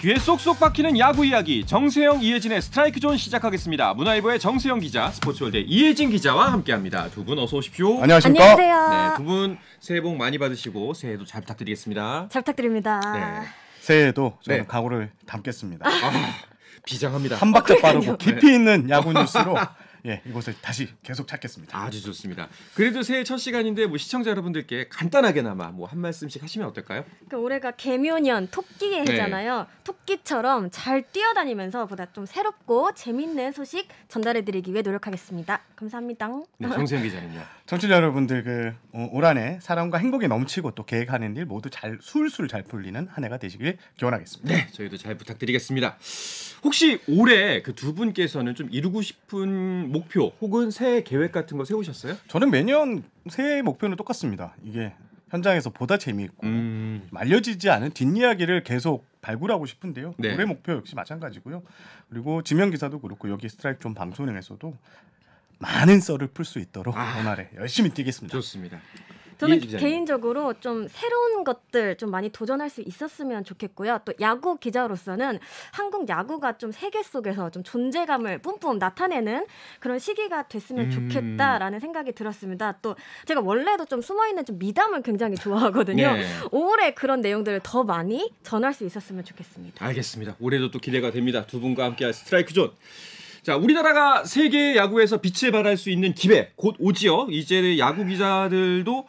귀에 쏙쏙 박히는 야구 이야기 정세영, 이혜진의 스트라이크 존 시작하겠습니다. 문화일보의 정세영 기자, 스포츠월드의 이혜진 기자와 함께합니다. 두 분 어서 오십시오. 안녕하십니까? 안녕하세요. 네, 두 분 새해 복 많이 받으시고 새해도 잘 부탁드리겠습니다. 잘 부탁드립니다. 네. 새해에도 저는 네. 각오를 담겠습니다. 비장합니다. 한 박자 빠르고 깊이 있는 야구 뉴스로 이곳을 다시 계속 찾겠습니다. 아주 좋습니다. 그래도 새해 첫 시간인데 뭐 시청자 여러분들께 간단하게나마 뭐 한 말씀씩 하시면 어떨까요? 그러니까 올해가 개묘년 토끼의 해잖아요. 토끼처럼 잘 뛰어다니면서 보다 좀 새롭고 재밌는 소식 전달해드리기 위해 노력하겠습니다. 감사합니다. 네, 정세영 기자는요. 청취자 여러분들 올 한해 사랑과 행복이 넘치고 또 계획하는 일 모두 잘 술술 잘 풀리는 한 해가 되시길 기원하겠습니다. 네, 저희도 잘 부탁드리겠습니다. 혹시 올해 그 두 분께서는 좀 이루고 싶은 목표 혹은 새해 계획 같은 거 세우셨어요? 저는 매년 새해 목표는 똑같습니다. 이게 현장에서 보다 재미있고 알려지지 않은 뒷이야기를 계속 발굴하고 싶은데요. 네. 올해 목표 역시 마찬가지고요. 그리고 지명 기사도 그렇고 여기 스트라이크 존 방송에서도 많은 썰을 풀 수 있도록 오늘에 열심히 뛰겠습니다. 좋습니다. 저는 기자님. 개인적으로 좀 새로운 것들 좀 많이 도전할 수 있었으면 좋겠고요. 또 야구 기자로서는 한국 야구가 좀 세계 속에서 좀 존재감을 뿜뿜 나타내는 그런 시기가 됐으면 좋겠다라는 생각이 들었습니다. 또 제가 원래도 좀 숨어있는 좀 미담을 굉장히 좋아하거든요. 네. 올해 그런 내용들을 더 많이 전할 수 있었으면 좋겠습니다. 알겠습니다. 올해도 또 기대가 됩니다. 두 분과 함께할 스트라이크 존. 자, 우리나라가 세계 야구에서 빛을 발할 수 있는 기회 곧 오지요. 이제 야구 기자들도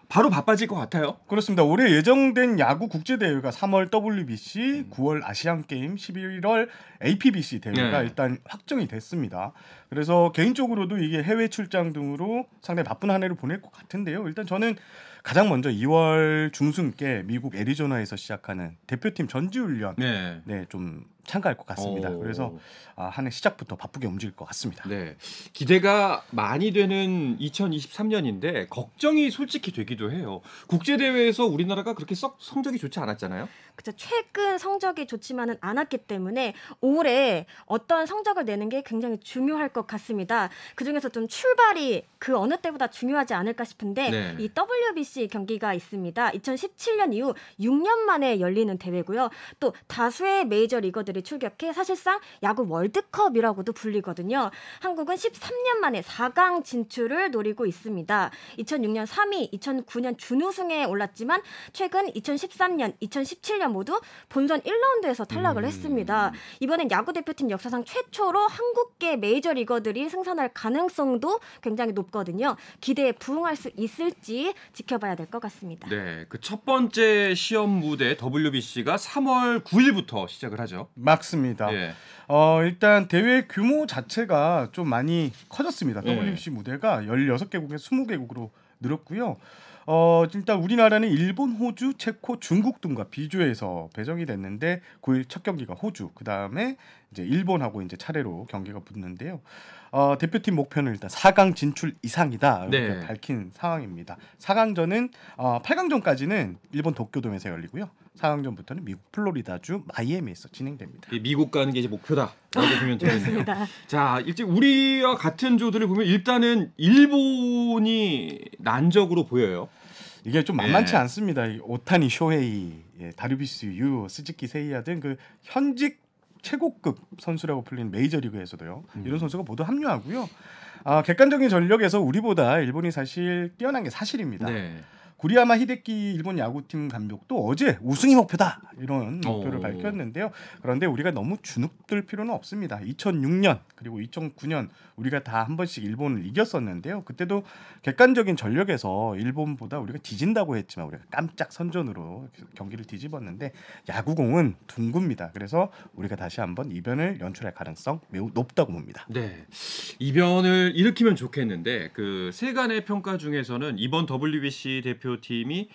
바로 바빠질 것 같아요. 그렇습니다. 올해 예정된 야구 국제대회가 3월 WBC, 9월 아시안게임, 11월 APBC 대회가 네. 일단 확정이 됐습니다. 그래서 개인적으로도 이게 해외 출장 등으로 상당히 바쁜 한 해를 보낼 것 같은데요. 일단 저는 가장 먼저 2월 중순께 미국 애리조나에서 시작하는 대표팀 전지훈련 좀 참가할 것 같습니다. 그래서 한 해 시작부터 바쁘게 움직일 것 같습니다. 네, 기대가 많이 되는 2023년인데 걱정이 솔직히 되기도 해요. 국제대회에서 우리나라가 그렇게 썩 성적이 좋지 않았잖아요. 그쵸, 최근 성적이 좋지만은 않았기 때문에 올해 어떤 성적을 내는 게 굉장히 중요할 것 같습니다. 그중에서 좀 출발이 그 어느 때보다 중요하지 않을까 싶은데 이 WBC 경기가 있습니다. 2017년 이후 6년 만에 열리는 대회고요. 또 다수의 메이저 리거들이 출격해 사실상 야구 월드컵이라고도 불리거든요. 한국은 13년 만에 4강 진출을 노리고 있습니다. 2006년 3위, 2009년 준우승에 올랐지만 최근 2013년, 2017년 모두 본선 1라운드에서 탈락을 했습니다. 이번엔 야구 대표팀 역사상 최초로 한국계 메이저리거들이 승선할 가능성도 굉장히 높거든요. 기대에 부응할 수 있을지 지켜봐야 될 것 같습니다. 네, 그 첫 번째 시험 무대 WBC가 3월 9일부터 시작을 하죠. 맞습니다. 예. 일단 대회 규모 자체가 좀 많이 커졌습니다. WBC 무대가 16개국에서 20개국으로 늘었고요. 일단 우리나라는 일본, 호주, 체코, 중국 등과 비조에서 배정이 됐는데 9일 첫 경기가 호주, 그 다음에 이제 일본하고 이제 차례로 경기가 붙는데요. 대표팀 목표는 일단 4강 진출 이상이다 이렇게 밝힌 상황입니다. 4강전은 8강전까지는 일본 도쿄돔에서 열리고요. 4강전부터는 미국 플로리다주 마이애미에서 진행됩니다. 미국 가는 게 이제 목표다라고 보면 되겠네요. 자, 일찍 우리와 같은 조들을 보면 일단은 일본이 난적으로 보여요. 이게 좀 만만치 않습니다. 오타니 쇼헤이, 다르비스 유, 스즈키 세이야 등 그 현직 최고급 선수라고 불리는 메이저리그에서도요. 이런 선수가 모두 합류하고요. 객관적인 전력에서 우리보다 일본이 사실 뛰어난 게 사실입니다. 구리야마 히데키 일본 야구팀 감독도 어제 우승이 목표다 이런 목표를 밝혔는데요. 그런데 우리가 너무 주눅들 필요는 없습니다. 2006년 그리고 2009년 우리가 다 한 번씩 일본을 이겼었는데요. 그때도 객관적인 전력에서 일본보다 우리가 뒤진다고 했지만 우리가 깜짝 선전으로 경기를 뒤집었는데 야구공은 둥굽니다. 그래서 우리가 다시 한번 이변을 연출할 가능성 매우 높다고 봅니다. 네, 이변을 일으키면 좋겠는데 그 세간의 평가 중에서는 이번 WBC 대표팀이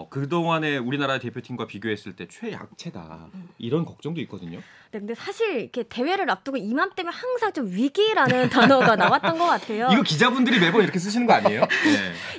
그동안의 우리나라 대표팀과 비교했을 때 최약체다 이런 걱정도 있거든요. 네, 근데 사실 이렇게 대회를 앞두고 이맘때면 항상 좀 위기라는 단어가 나왔던 것 같아요. 이거 기자분들이 매번 이렇게 쓰시는 거 아니에요?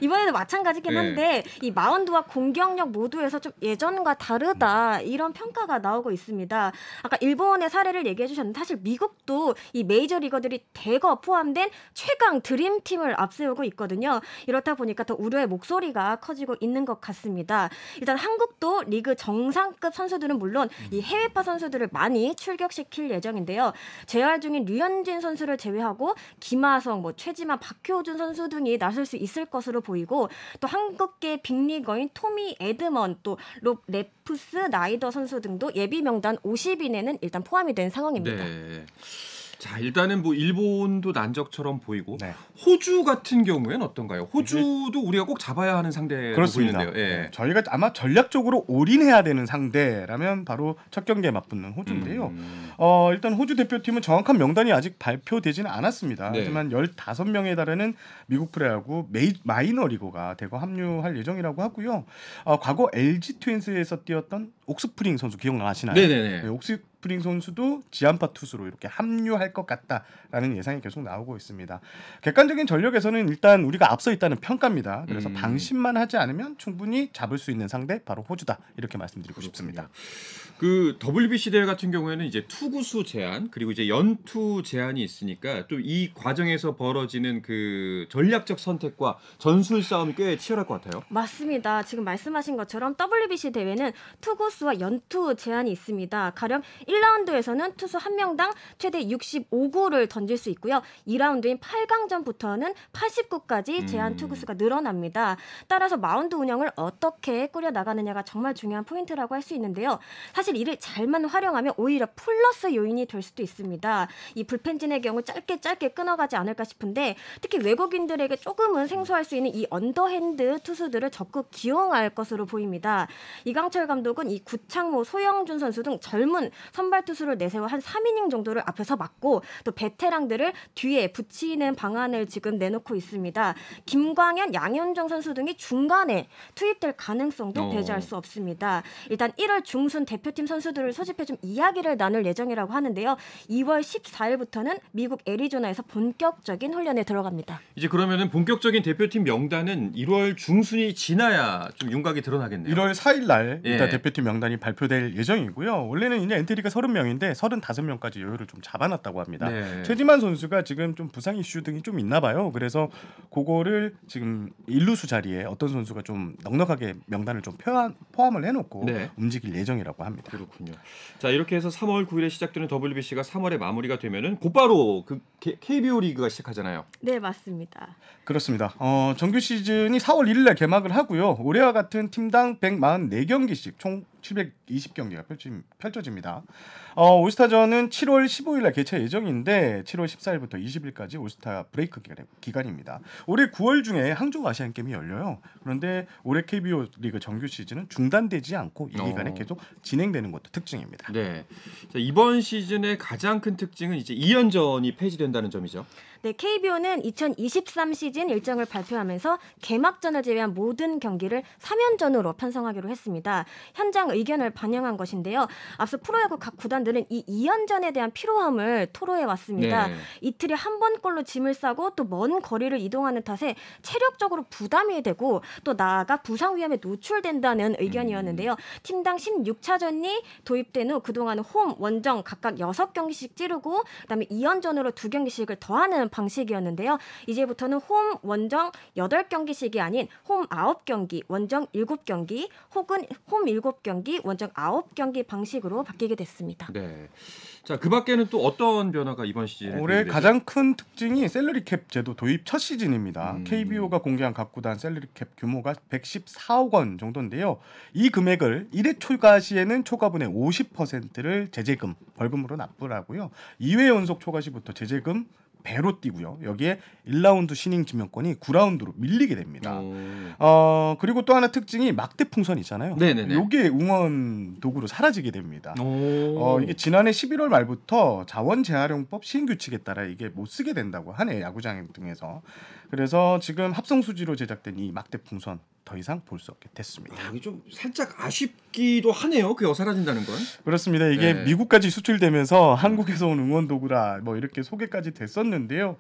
이번에도 마찬가지긴 한데 이 마운드와 공격력 모두에서 좀 예전과 다르다 이런 평가가 나오고 있습니다. 아까 일본의 사례를 얘기해 주셨는데 사실 미국도 이 메이저리거들이 대거 포함된 최강 드림팀을 앞세우고 있거든요. 이렇다 보니까 더 우려의 목소리가 커지고 있는 것 같습니다. 같습니다. 일단 한국도 리그 정상급 선수들은 물론 이 해외파 선수들을 많이 출격시킬 예정인데요. 재활 중인 류현진 선수를 제외하고 김하성, 최지만, 박효준 선수 등이 나설 수 있을 것으로 보이고 또 한국계 빅리거인 토미 에드먼 또 롭 레프스 나이더 선수 등도 예비 명단 50인에는 일단 포함이 된 상황입니다. 네. 자, 일단은 일본도 난적처럼 보이고 네. 호주 같은 경우에는 어떤가요? 호주도 우리가 꼭 잡아야 하는 상대로 그렇습니다. 보이는데요. 예. 네, 저희가 아마 전략적으로 올인해야 되는 상대라면 바로 첫 경기에 맞붙는 호주인데요. 일단 호주 대표팀은 정확한 명단이 아직 발표되지는 않았습니다. 네. 하지만 15명에 달하는 미국 프로야구 마이너리거가 대거 합류할 예정이라고 하고요. 과거 LG 트윈스에서 뛰었던 옥스프링 선수 기억나시나요? 네네네. 네, 옥스프링 선수도 지한파 투수로 이렇게 합류할 것 같다라는 예상이 계속 나오고 있습니다. 객관적인 전력에서는 일단 우리가 앞서 있다는 평가입니다. 그래서 방심만 하지 않으면 충분히 잡을 수 있는 상대 바로 호주다 이렇게 말씀드리고 싶습니다. 그 WBC 대회 같은 경우에는 이제 투구수 제한 그리고 이제 연투 제한이 있으니까 또 이 과정에서 벌어지는 그 전략적 선택과 전술 싸움이 꽤 치열할 것 같아요. 맞습니다. 지금 말씀하신 것처럼 WBC 대회는 투구수와 연투 제한이 있습니다. 가령 1라운드에서는 투수 1명당 최대 65구를 던질 수 있고요. 2라운드인 8강전부터는 89까지 제한 투구수가 늘어납니다. 따라서 마운드 운영을 어떻게 꾸려나가느냐가 정말 중요한 포인트라고 할 수 있는데요. 사실 이를 잘만 활용하면 오히려 플러스 요인이 될 수도 있습니다. 이 불펜진의 경우 짧게 끊어가지 않을까 싶은데 특히 외국인들에게 조금은 생소할 수 있는 이 언더핸드 투수들을 적극 기용할 것으로 보입니다. 이강철 감독은 이 구창모, 소영준 선수 등 젊은 선발 투수를 내세워 한 3이닝 정도를 앞에서 막고 또 베테랑들을 뒤에 붙이는 방안을 지금 내놓고 있습니다. 김광현, 양현종 선수 등이 중간에 투입될 가능성도 배제할 수 없습니다. 일단 1월 중순 대표팀 선수들을 소집해 좀 이야기를 나눌 예정이라고 하는데요. 2월 14일부터는 미국 애리조나에서 본격적인 훈련에 들어갑니다. 이제 그러면은 본격적인 대표팀 명단은 1월 중순이 지나야 좀 윤곽이 드러나겠네요. 1월 4일 날 일단 예. 대표팀 명단이 발표될 예정이고요. 원래는 이제 엔트리가 30명인데 35명까지 여유를 좀 잡아놨다고 합니다. 네. 최지만 선수가 지금 좀 부상 이슈 등이 좀 있나 봐요. 그래서 그거를 지금 일루수 자리에 어떤 선수가 좀 넉넉하게 명단을 좀 포함을 해놓고 네. 움직일 예정이라고 합니다. 그렇군요. 자, 이렇게 해서 3월 9일에 시작되는 WBC가 3월에 마무리가 되면은 곧바로 그 KBO 리그가 시작하잖아요. 네, 맞습니다. 그렇습니다. 정규 시즌이 4월 1일 날 개막을 하고요. 올해와 같은 팀당 144경기씩 총 720경기가 펼쳐집니다. 올스타전은 7월 15일 날 개최 예정인데 7월 14일부터 20일까지 올스타 브레이크 기간입니다. 올해 9월 중에 항저우 아시안 게임이 열려요. 그런데 올해 KBO 리그 정규 시즌은 중단되지 않고 이 기간에 계속 진행되는 것도 특징입니다. 네. 자, 이번 시즌의 가장 큰 특징은 이제 2연전이 폐지된다는 점이죠. 네, KBO는 2023 시즌 일정을 발표하면서 개막전을 제외한 모든 경기를 3연전으로 편성하기로 했습니다. 현장 의견을 반영한 것인데요. 앞서 프로야구 각 구단들은 이 2연전에 대한 피로함을 토로해 왔습니다. 네. 이틀에 한 번꼴로 짐을 싸고 또 먼 거리를 이동하는 탓에 체력적으로 부담이 되고 또 나아가 부상 위험에 노출된다는 의견이었는데요. 팀당 16차전이 도입된 후 그동안 홈, 원정 각각 6경기씩 찌르고 그다음에 2연전으로 2경기씩을 더하는 방식이었는데요. 이제부터는 홈, 원정 8경기씩이 아닌 홈 9경기, 원정 7경기 혹은 홈 7경기, 원정 9경기 방식으로 바뀌게 됐습니다. 네. 자, 그 밖에는 또 어떤 변화가 이번 시즌에 올해 가장 큰 특징이 샐러리 캡 제도 도입 첫 시즌입니다. KBO가 공개한 각 구단 샐러리 캡 규모가 114억 원 정도인데요. 이 금액을 1회 초과 시에는 초과분의 50%를 제재금, 벌금으로 납부하고요. 2회 연속 초과 시부터 제재금 배로 뛰고요. 여기에 1라운드 신인 지명권이 9라운드로 밀리게 됩니다. 그리고 또 하나 특징이 막대 풍선 있잖아요. 네네네. 이게 응원 도구로 사라지게 됩니다. 오. 이게 지난해 11월 말부터 자원 재활용법 시행 규칙에 따라 이게 못 쓰게 된다고 하네, 야구장 등에서. 그래서 지금 합성 수지로 제작된 이 막대 풍선 더 이상 볼 수 없게 됐습니다. 이게 좀 살짝 아쉽기도 하네요. 그게 사라진다는 건. 그렇습니다. 이게 네. 미국까지 수출되면서 한국에서 온 응원 도구라 뭐 이렇게 소개까지 됐었는데요.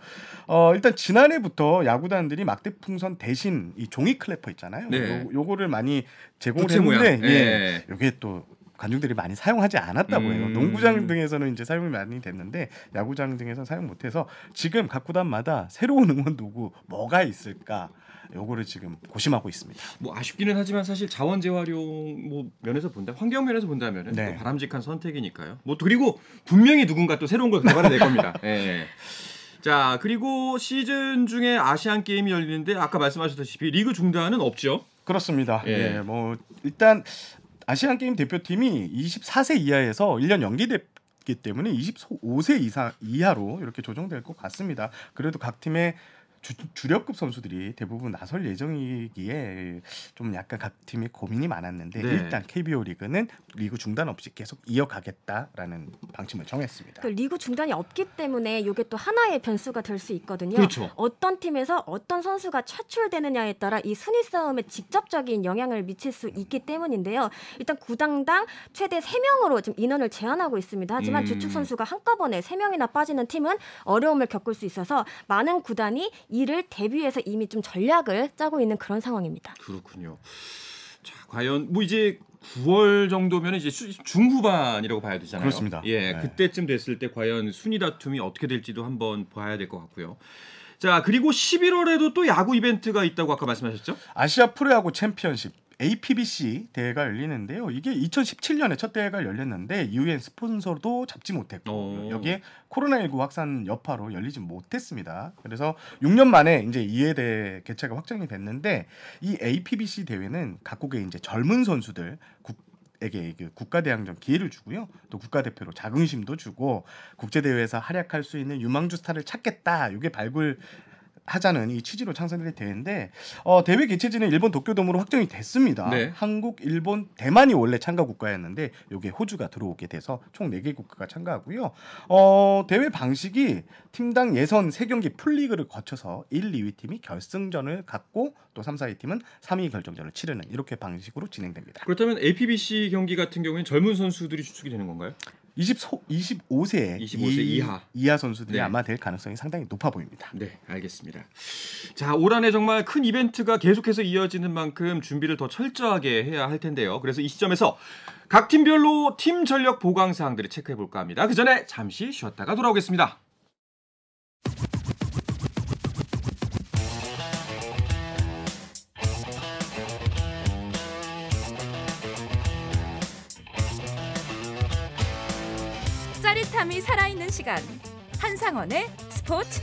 일단 지난해부터 야구단들이 막대 풍선 대신 이 종이 클래퍼 있잖아요. 네. 요거를 많이 제공을 부채 모양. 했는데 네. 이게 또 관중들이 많이 사용하지 않았다고 해요. 농구장 등에서는 이제 사용이 많이 됐는데 야구장 등에서는 사용 못해서 지금 각 구단마다 새로운 응원 도구 뭐가 있을까 요거를 지금 고심하고 있습니다. 뭐 아쉽기는 하지만 사실 자원 재활용 뭐 면에서 본다, 환경 면에서 본다면은 네. 또 바람직한 선택이니까요. 뭐 또 그리고 분명히 누군가 또 새로운 걸 개발해낼 겁니다. 예. 자, 그리고 시즌 중에 아시안 게임이 열리는데 아까 말씀하셨다시피 리그 중단은 없죠. 그렇습니다. 예. 예, 뭐 일단 아시안 게임 대표팀이 24세 이하에서 1년 연기됐기 때문에 25세 이하로 이렇게 조정될 것 같습니다. 그래도 각 팀의 주력급 선수들이 대부분 나설 예정이기에 좀 약간 각 팀이 고민이 많았는데 네. 일단 KBO 리그는 리그 중단 없이 계속 이어가겠다라는 방침을 정했습니다. 그 리그 중단이 없기 때문에 이게 또 하나의 변수가 될 수 있거든요. 그렇죠. 어떤 팀에서 어떤 선수가 차출되느냐에 따라 이 순위 싸움에 직접적인 영향을 미칠 수 있기 때문인데요. 일단 구단당 최대 3명으로 지금 인원을 제한하고 있습니다. 하지만 주축 선수가 한꺼번에 3명이나 빠지는 팀은 어려움을 겪을 수 있어서 많은 구단이 이를 대비해서 이미 좀 전략을 짜고 있는 그런 상황입니다. 그렇군요. 자, 과연 뭐 이제 9월 정도면 이제 중후반이라고 봐야 되잖아요. 그렇습니다. 예, 네. 그때쯤 됐을 때 과연 순위 다툼이 어떻게 될지도 한번 봐야 될 것 같고요. 자, 그리고 11월에도 또 야구 이벤트가 있다고 아까 말씀하셨죠? 아시아 프로야구 챔피언십 APBC 대회가 열리는데요. 이게 2017년에 첫 대회가 열렸는데 이후엔 스폰서도 잡지 못했고 여기에 코로나19 확산 여파로 열리지 못했습니다. 그래서 6년 만에 이제 2회 대회 개최가 확정이 됐는데 이 APBC 대회는 각국의 이제 젊은 선수들 에게 국가대항전 기회를 주고요. 또 국가대표로 자긍심도 주고 국제대회에서 활약할 수 있는 유망주 스타를 찾겠다. 이게 하자는 이 취지로 창설된 대회인데 대회 개최지는 일본 도쿄돔으로 확정이 됐습니다. 네. 한국, 일본, 대만이 원래 참가 국가였는데 이게 호주가 들어오게 돼서 총 4개 국가가 참가하고요. 대회 방식이 팀당 예선 3경기 풀리그를 거쳐서 1, 2위 팀이 결승전을 갖고 또 3, 4위 팀은 3위 결정전을 치르는 이렇게 방식으로 진행됩니다. 그렇다면 APBC 경기 같은 경우에는 젊은 선수들이 주축이 되는 건가요? 25세 이하 선수들이 네. 아마 될 가능성이 상당히 높아 보입니다. 네, 알겠습니다. 자, 올 한해 정말 큰 이벤트가 계속해서 이어지는 만큼 준비를 더 철저하게 해야 할 텐데요. 그래서 이 시점에서 각 팀별로 팀 전력 보강 사항들을 체크해 볼까 합니다. 그 전에 잠시 쉬었다가 돌아오겠습니다. 짜릿함이 살아있는 시간 한상원의 스포츠.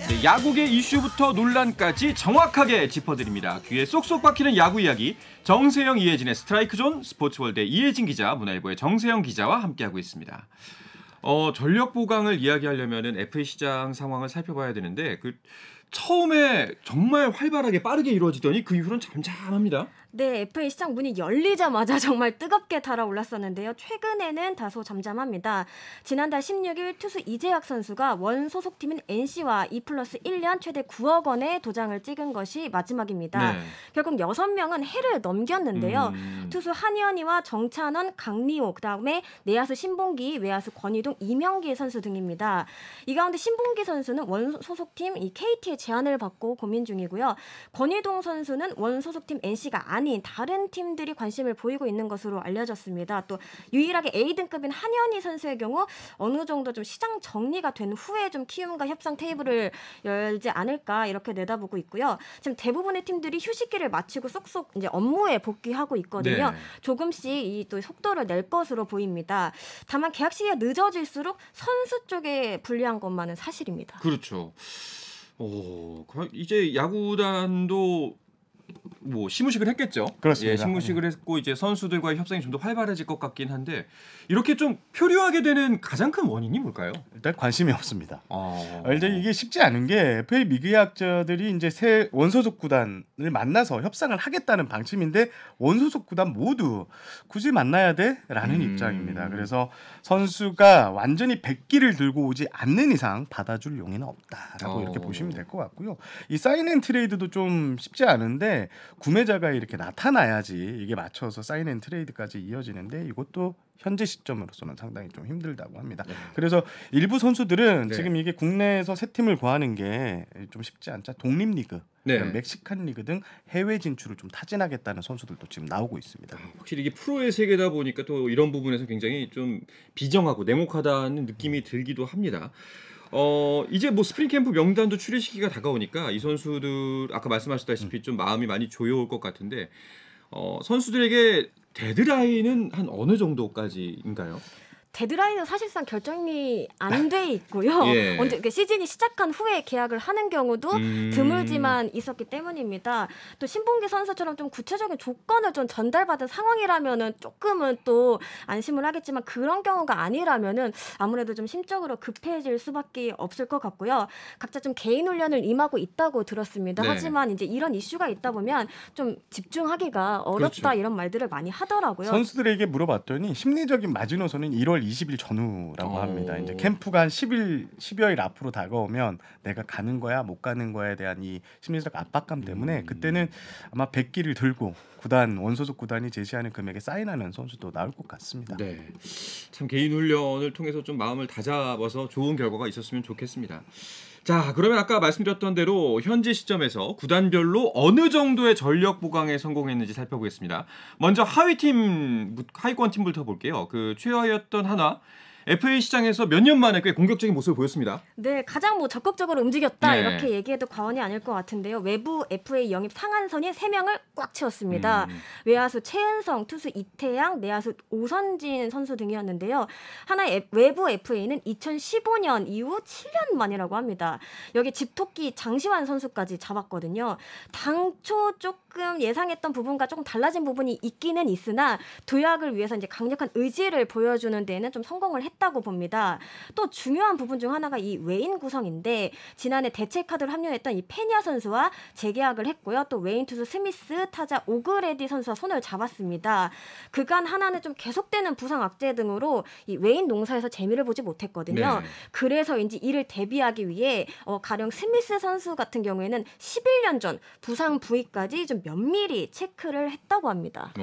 네, 야구계 이슈부터 논란까지 정확하게 짚어드립니다. 귀에 쏙쏙 박히는 야구 이야기 정세영, 이혜진의 스트라이크존 스포츠월드의 이혜진 기자, 문화일보의 정세영 기자와 함께하고 있습니다. 전력 보강을 이야기하려면은 FA 시장 상황을 살펴봐야 되는데 처음에 정말 활발하게 빠르게 이루어지더니 그 이후로는 잠잠합니다. 네, FA 시장 문이 열리자마자 정말 뜨겁게 달아올랐었는데요. 최근에는 다소 잠잠합니다. 지난달 16일 투수 이재학 선수가 원 소속팀인 NC와 2+1년 최대 9억 원의 도장을 찍은 것이 마지막입니다. 네. 결국 6명은 해를 넘겼는데요. 투수 한현희와 정찬원, 강리호, 그다음에 내야수 신봉기, 외야수 권희동, 이명기 선수 등입니다. 이 가운데 신봉기 선수는 원 소속팀 이 KT의 제안을 받고 고민 중이고요. 권희동 선수는 원 소속팀 NC가 아닌 다른 팀들이 관심을 보이고 있는 것으로 알려졌습니다. 또 유일하게 A등급인 한현희 선수의 경우 어느 정도 좀 시장 정리가 된 후에 좀 키움과 협상 테이블을 열지 않을까 이렇게 내다보고 있고요. 지금 대부분의 팀들이 휴식기를 마치고 쏙쏙 이제 업무에 복귀하고 있거든요. 네. 조금씩 이 또 속도를 낼 것으로 보입니다. 다만 계약 시기가 늦어질수록 선수 쪽에 불리한 것만은 사실입니다. 그렇죠. 이제 야구단도 뭐 시무식을 했겠죠. 그렇습니다. 예, 시무식을 했고 이제 선수들과의 협상이 좀 더 활발해질 것 같긴 한데 이렇게 좀 표류하게 되는 가장 큰 원인이 뭘까요? 일단 관심이 없습니다. 일단 이게 쉽지 않은 게 FA 미계약자들이 이제 새 원소속 구단을 만나서 협상을 하겠다는 방침인데 원소속 구단 모두 굳이 만나야 돼라는 입장입니다. 그래서 선수가 완전히 백기를 들고 오지 않는 이상 받아줄 용의는 없다라고 이렇게 보시면 될 것 같고요. 이 사인앤트레이드도 좀 쉽지 않은데 있는데 구매자가 이렇게 나타나야지 이게 맞춰서 사인앤트레이드까지 이어지는데 이것도 현재 시점으로서는 상당히 좀 힘들다고 합니다. 네. 그래서 일부 선수들은 네. 지금 이게 국내에서 새 팀을 구하는 게 좀 쉽지 않자 독립리그, 네. 멕시칸 리그 등 해외 진출을 좀 타진하겠다는 선수들도 지금 나오고 있습니다. 확실히 이게 프로의 세계다 보니까 또 이런 부분에서 굉장히 좀 비정하고 냉혹하다는 느낌이 들기도 합니다. 이제 뭐 스프링 캠프 명단도 출애 시기가 다가오니까 이 선수들 아까 말씀하셨다시피 좀 마음이 많이 조여올 것 같은데 선수들에게 데드라인은 한 어느 정도까지인가요? 데드라인은 사실상 결정이 안 돼 있고요. 예. 언제 시즌이 시작한 후에 계약을 하는 경우도 드물지만 있었기 때문입니다. 또 신봉기 선수처럼 좀 구체적인 조건을 좀 전달받은 상황이라면은 조금은 또 안심을 하겠지만 그런 경우가 아니라면은 아무래도 좀 심적으로 급해질 수밖에 없을 것 같고요. 각자 좀 개인 훈련을 임하고 있다고 들었습니다. 네. 하지만 이제 이런 이슈가 있다 보면 좀 집중하기가 어렵다 그렇죠. 이런 말들을 많이 하더라고요. 선수들에게 물어봤더니 심리적인 마지노선은 1월 20일 전후라고 합니다. 이제 캠프가 한 10여일 앞으로 다가오면 내가 가는 거야 못 가는 거에 대한 이 심리적 압박감 때문에 그때는 아마 100기를 들고 원소속 구단이 제시하는 금액에 사인하는 선수도 나올 것 같습니다. 네, 참 개인 훈련을 통해서 좀 마음을 다잡아서 좋은 결과가 있었으면 좋겠습니다. 자, 그러면 아까 말씀드렸던 대로 현재 시점에서 구단별로 어느 정도의 전력 보강에 성공했는지 살펴보겠습니다. 먼저 하위권 팀부터 볼게요. 그 최하위였던 한화 FA 시장에서 몇 년 만에 꽤 공격적인 모습을 보였습니다. 네, 가장 뭐 적극적으로 움직였다 네. 이렇게 얘기해도 과언이 아닐 것 같은데요. 외부 FA 영입 상한선이 3명을 꽉 채웠습니다. 외야수 최은성, 투수 이태양, 내야수 오선진 선수 등이었는데요. 하나의 외부 FA는 2015년 이후 7년 만이라고 합니다. 여기 집토끼 장시환 선수까지 잡았거든요. 당초 조금 예상했던 부분과 조금 달라진 부분이 있기는 있으나 도약을 위해서 이제 강력한 의지를 보여주는 데에는 좀 성공을 했다고 봅니다. 또 중요한 부분 중 하나가 이 외인 구성인데 지난해 대체 카드로 합류했던 이 페냐 선수와 재계약을 했고요. 또 외인 투수 스미스, 타자 오그레디 선수와 손을 잡았습니다. 그간 하나는 좀 계속되는 부상 악재 등으로 이 외인 농사에서 재미를 보지 못했거든요. 네. 그래서인지 이를 대비하기 위해 가령 스미스 선수 같은 경우에는 11년 전 부상 부위까지 좀 면밀히 체크를 했다고 합니다.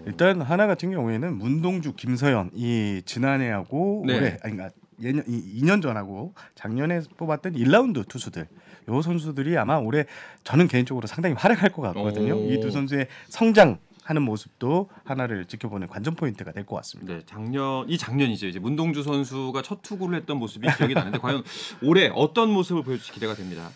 일단 하나 같은 경우에는 문동주, 김서현 이 지난해하고 네. 올해 그러니까 2년 전하고 작년에 뽑았던 1라운드 투수들 요 선수들이 아마 올해 저는 개인적으로 상당히 활약할 것 같거든요. 이 두 선수의 성장하는 모습도 하나를 지켜보는 관전 포인트가 될 것 같습니다. 네, 작년이죠. 이제 문동주 선수가 첫 투구를 했던 모습이 기억이 나는데 과연 올해 어떤 모습을 보여줄지 기대가 됩니다.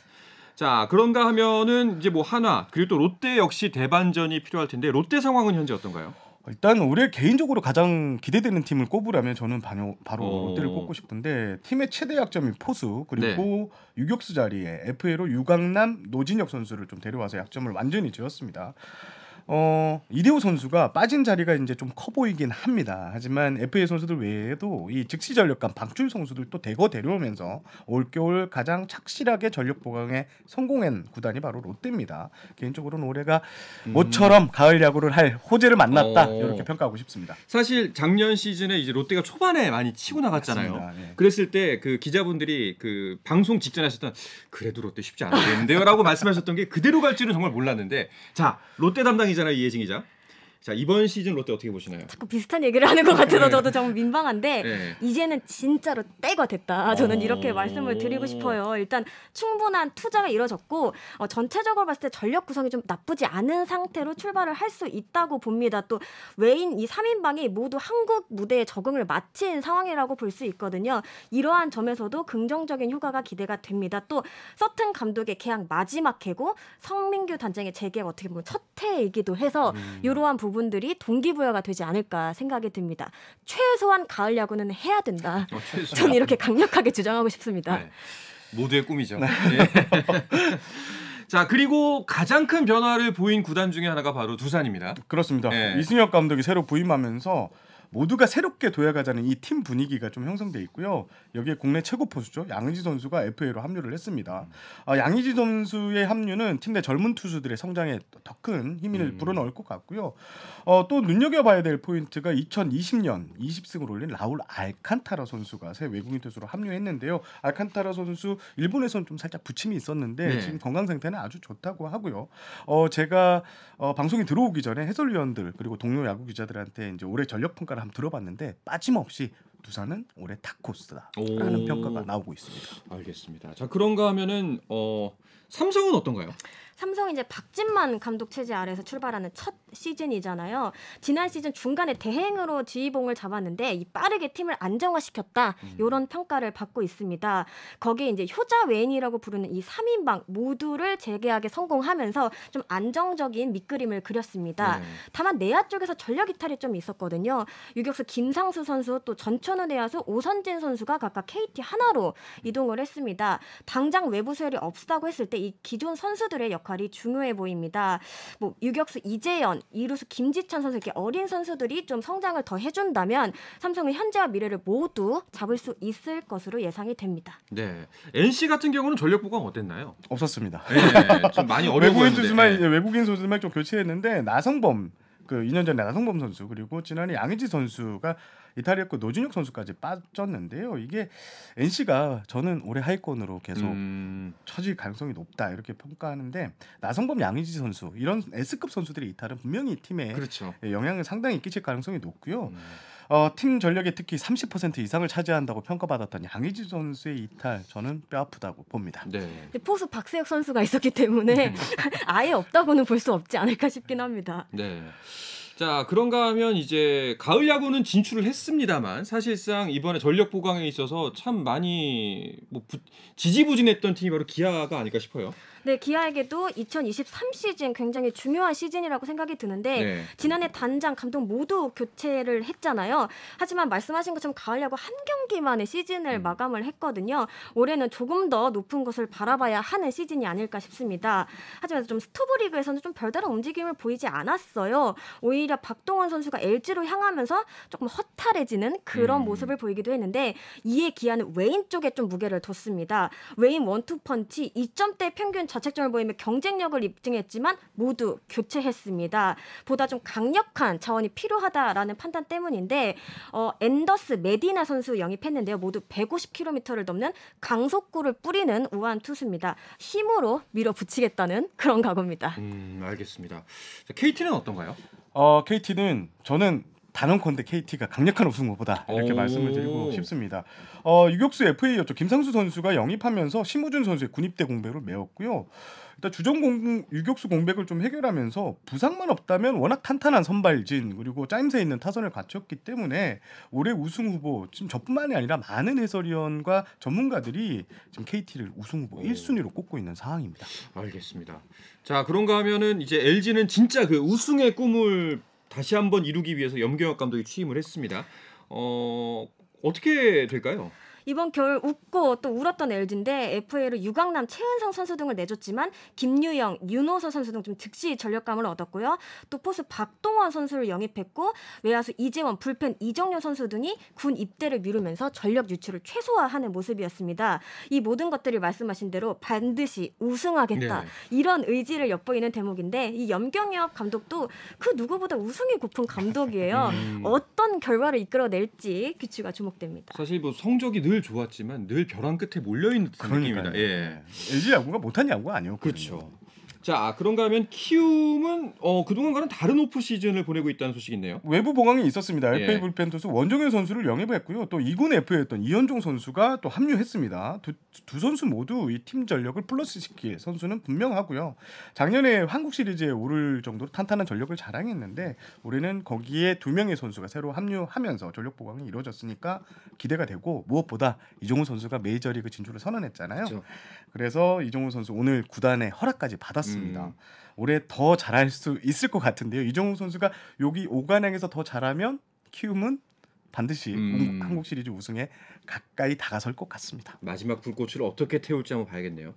자, 그런가 하면은 이제 뭐 한화 그리고 또 롯데 역시 대반전이 필요할 텐데 롯데 상황은 현재 어떤가요? 일단 올해 개인적으로 가장 기대되는 팀을 꼽으라면 저는 바로 롯데를 꼽고 싶은데 팀의 최대 약점인 포수 그리고 유격수 자리에 FA로 유강남, 노진혁 선수를 좀 데려와서 약점을 완전히 지었습니다. 이대호 선수가 빠진 자리가 이제 좀 커 보이긴 합니다. 하지만 FA 선수들 외에도 이 즉시 전력감 방출 선수들도 대거 데려오면서 올겨울 가장 착실하게 전력 보강에 성공한 구단이 바로 롯데입니다. 개인적으로는 올해가 모처럼 가을 야구를 할 호재를 만났다 이렇게 평가하고 싶습니다. 사실 작년 시즌에 이제 롯데가 초반에 많이 치고 나갔잖아요. 맞습니다. 네. 그랬을 때 그 기자분들이 그 방송 직전에 하셨던 그래도 롯데 쉽지 않았는데요라고 말씀하셨던 게 그대로 갈지는 정말 몰랐는데 자 롯데 담당이잖아요 이혜진 기자. 자 이번 시즌 롯데 어떻게 보시나요? 자꾸 비슷한 얘기를 하는 것 같아서 네. 저도 정말 민망한데 네. 이제는 진짜로 때가 됐다. 저는 이렇게 말씀을 드리고 싶어요. 일단 충분한 투자가 이뤄졌고 전체적으로 봤을 때 전력 구성이 좀 나쁘지 않은 상태로 출발을 할 수 있다고 봅니다. 또 외인 이 3인방이 모두 한국 무대에 적응을 마친 상황이라고 볼 수 있거든요. 이러한 점에서도 긍정적인 효과가 기대가 됩니다. 또 서튼 감독의 계약 마지막 해고 성민규 단장의 재계약 어떻게 보면 첫 해이기도 해서 이러한 부분들이 동기부여가 되지 않을까 생각이 듭니다. 최소한 가을 야구는 해야 된다. 저는 이렇게 강력하게 주장하고 싶습니다. 네. 모두의 꿈이죠. 네. 자 그리고 가장 큰 변화를 보인 구단 중에 하나가 바로 두산입니다. 그렇습니다. 네. 이승엽 감독이 새로 부임하면서 모두가 새롭게 도약하자는 이 팀 분위기가 좀 형성돼 있고요. 여기에 국내 최고 포수죠. 양의지 선수가 FA로 합류를 했습니다. 양의지 선수의 합류는 팀 내 젊은 투수들의 성장에 더 큰 힘을 불어넣을 것 같고요. 또 눈여겨봐야 될 포인트가 2020년 20승을 올린 라울 알칸타라 선수가 새 외국인 투수로 합류했는데요. 알칸타라 선수 일본에서는 좀 살짝 부침이 있었는데 네. 지금 건강 상태는 아주 좋다고 하고요. 제가 방송이 들어오기 전에 해설위원들 그리고 동료 야구 기자들한테 이제 올해 전력 평가를 한번 들어봤는데 빠짐없이 두산은 올해 탑코스다라는 평가가 나오고 있습니다. 알겠습니다. 자, 그런가 하면은 삼성은 어떤가요? 삼성이 이제 박진만 감독 체제 아래에서 출발하는 첫 시즌이잖아요. 지난 시즌 중간에 대행으로 지휘봉을 잡았는데 이 빠르게 팀을 안정화시켰다. 이런 평가를 받고 있습니다. 거기에 이제 효자 외인이라고 부르는 이 3인방 모두를 재계약에 성공하면서 좀 안정적인 밑그림을 그렸습니다. 네. 다만 내야 쪽에서 전력 이탈이 좀 있었거든요. 유격수 김상수 선수 또 전천후 내야수 오선진 선수가 각각 KT 하나로 이동을 했습니다. 당장 외부 수혈이 없다고 했을 때 이 기존 선수들의 역할이 중요해 보입니다. 뭐 유격수 이재현, 이루수 김지찬 선수 이렇게 어린 선수들이 좀 성장을 더 해준다면 삼성의 현재와 미래를 모두 잡을 수 있을 것으로 예상이 됩니다. 네. NC 같은 경우는 전력 보강 어땠나요? 없었습니다. 네, 좀 많이 어려워 보였는데. 외국인 선수만 좀 교체했는데 나성범 2년 전에 나성범 선수 그리고 지난해 양의지 선수가 이탈리아 거 노준혁 선수까지 빠졌는데요. 이게 NC가 저는 올해 하위권으로 계속 처질 가능성이 높다 이렇게 평가하는데 나성범 양의지 선수 이런 S급 선수들의 이탈은 분명히 팀에 그렇죠. 영향을 상당히 끼칠 가능성이 높고요. 팀 전력의 특히 30% 이상을 차지한다고 평가받았던 양의지 선수의 이탈 저는 뼈아프다고 봅니다. 네. 포수 박세혁 선수가 있었기 때문에 아예 없다고는 볼 수 없지 않을까 싶긴 합니다. 네. 자, 그런가 하면 이제 가을 야구는 진출을 했습니다만 사실상 이번에 전력 보강에 있어서 참 많이 지지부진했던 팀이 바로 기아가 아닐까 싶어요. 네, 기아에게도 2023 시즌 굉장히 중요한 시즌이라고 생각이 드는데 네. 지난해 단장, 감독 모두 교체를 했잖아요. 하지만 말씀하신 것처럼 가을 야구 한 경기만의 시즌을 마감을 했거든요. 올해는 조금 더 높은 것을 바라봐야 하는 시즌이 아닐까 싶습니다. 하지만 좀 스토브리그에서는 좀 별다른 움직임을 보이지 않았어요. 오히려 박동원 선수가 LG로 향하면서 조금 허탈해지는 그런 모습을 보이기도 했는데 이에 기아는 외인 쪽에 좀 무게를 뒀습니다. 외인 원투펀치 2점대 평균 자책점을 보이며 경쟁력을 입증했지만 모두 교체했습니다. 보다 좀 강력한 자원이 필요하다라는 판단 때문인데 앤더스 메디나 선수 영입했는데요. 모두 150km를 넘는 강속구를 뿌리는 우아한 투수입니다. 힘으로 밀어붙이겠다는 그런 각오입니다. 알겠습니다. 자, KT는 어떤가요? KT는 저는 단언컨대 KT가 강력한 우승 후보다 이렇게 말씀을 드리고 싶습니다. 유격수 FA였죠. 김상수 선수가 영입하면서 심우준 선수의 군입대 공백을 메웠고요. 일단 주전 유격수 공백을 좀 해결하면서 부상만 없다면 워낙 탄탄한 선발진 그리고 짜임새 있는 타선을 갖췄기 때문에 올해 우승 후보 지금 저뿐만이 아니라 많은 해설위원과 전문가들이 지금 KT를 우승 후보 1순위로 꼽고 있는 상황입니다. 알겠습니다. 자, 그런가 하면은 이제 LG는 진짜 그 우승의 꿈을 다시 한번 이루기 위해서 염경엽 감독이 취임을 했습니다. 어떻게 될까요? 이번 겨울 웃고 또 울었던 LG인데 FA로 유강남, 최은성 선수 등을 내줬지만 김유영, 윤호서 선수 등 좀 즉시 전력감을 얻었고요. 또 포수 박동원 선수를 영입했고 외야수 이재원, 불펜 이정효 선수 등이 군 입대를 미루면서 전력 유출을 최소화하는 모습이었습니다. 이 모든 것들을 말씀하신 대로 반드시 우승하겠다. 네. 이런 의지를 엿보이는 대목인데 이 염경엽 감독도 그 누구보다 우승이 고픈 감독이에요. 어떤 결과를 이끌어낼지 귀추가 주목됩니다. 사실 뭐 성적이 늘 좋았지만 늘 벼랑 끝에 몰려 있는 느낌입니다. 예. LG 야구가 못한 야구가 아니었거든요. 그렇죠. 자, 그런가 하면 키움은 그동안과는 다른 오프 시즌을 보내고 있다는 소식이 있네요. 외부 보강이 있었습니다. 예. FA 불펜 투수 원정현 선수를 영입했고요. 또 2군 FA였던 이현종 선수가 또 합류했습니다. 두 선수 모두 이 팀 전력을 플러스시킬 선수는 분명하고요. 작년에 한국 시리즈에 오를 정도로 탄탄한 전력을 자랑했는데 올해는 거기에 2명의 선수가 새로 합류하면서 전력 보강이 이루어졌으니까 기대가 되고 무엇보다 이종우 선수가 메이저리그 진출을 선언했잖아요. 그렇죠. 그래서 이종우 선수 오늘 구단의 허락까지 받았습니다. 올해 더 잘할 수 있을 것 같은데요. 이종우 선수가 여기 5관왕에서 더 잘하면 키움은 반드시 한국 시리즈 우승에 가까이 다가설 것 같습니다. 마지막 불꽃을 어떻게 태울지 한번 봐야겠네요.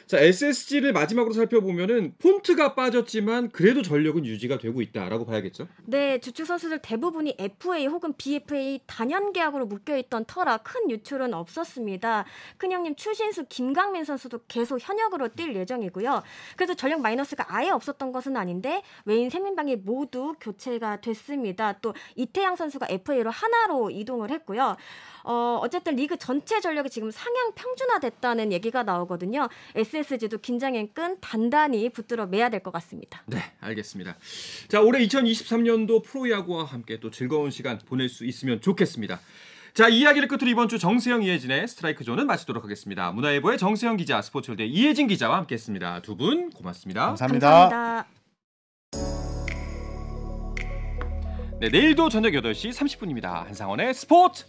자, SSG를 마지막으로 살펴보면은 폰트가 빠졌지만 그래도 전력은 유지가 되고 있다라고 봐야겠죠? 네, 주축 선수들 대부분이 FA 혹은 BFA 단연 계약으로 묶여있던 터라 큰 유출은 없었습니다. 큰형님 추신수, 김강민 선수도 계속 현역으로 뛸 예정이고요. 그래도 전력 마이너스가 아예 없었던 것은 아닌데 외인 세 명방이 모두 교체가 됐습니다. 또 이태양 선수가 FA로 하나로 이동을 했고요. 어쨌든 리그 전체 전력이 지금 상향 평준화됐다는 얘기가 나오거든요. SSG도 긴장의 끈 단단히 붙들어 매야 될 것 같습니다. 네, 알겠습니다. 자, 올해 2023년도 프로야구와 함께 또 즐거운 시간 보낼 수 있으면 좋겠습니다. 자, 이야기를 끝으로 이번 주 정세영, 이혜진의 스트라이크 존은 마치도록 하겠습니다. 문화일보의 정세영 기자, 스포츠월드 이혜진 기자와 함께했습니다. 두 분 고맙습니다. 감사합니다. 네, 내일도 저녁 8시 30분입니다. 한상원의 스포츠.